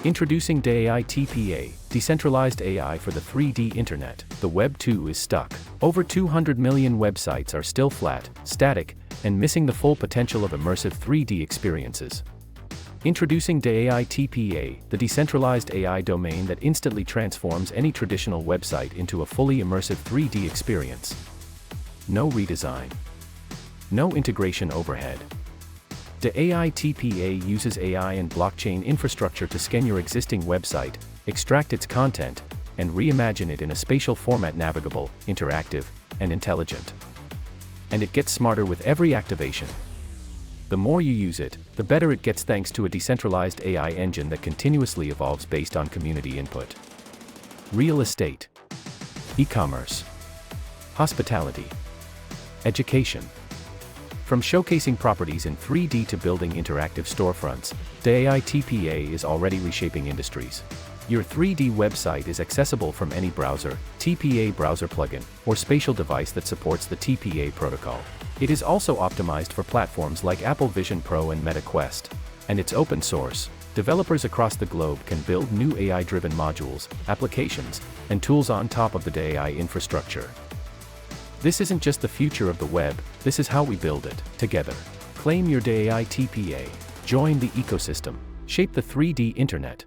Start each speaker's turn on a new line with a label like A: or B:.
A: Introducing DeAI TPA, decentralized AI for the 3D internet. The Web 2 is stuck. Over 200 million websites are still flat, static, and missing the full potential of immersive 3D experiences. Introducing DeAI TPA, the decentralized AI domain that instantly transforms any traditional website into a fully immersive 3D experience. No redesign. No integration overhead. DeAI TPA uses AI and blockchain infrastructure to scan your existing website, extract its content, and reimagine it in a spatial format navigable, interactive, and intelligent. And it gets smarter with every activation. The more you use it, the better it gets thanks to a decentralized AI engine that continuously evolves based on community input. Real estate, e-commerce, hospitality, education. From showcasing properties in 3D to building interactive storefronts, DeAI TPA is already reshaping industries. Your 3D website is accessible from any browser, TPA browser plugin, or spatial device that supports the TPA protocol. It is also optimized for platforms like Apple Vision Pro and Meta Quest. And it's open source. Developers across the globe can build new AI-driven modules, applications, and tools on top of the DeAI infrastructure. This isn't just the future of the web, this is how we build it, together. Claim your DeAI TPA. Join the ecosystem. Shape the 3D internet.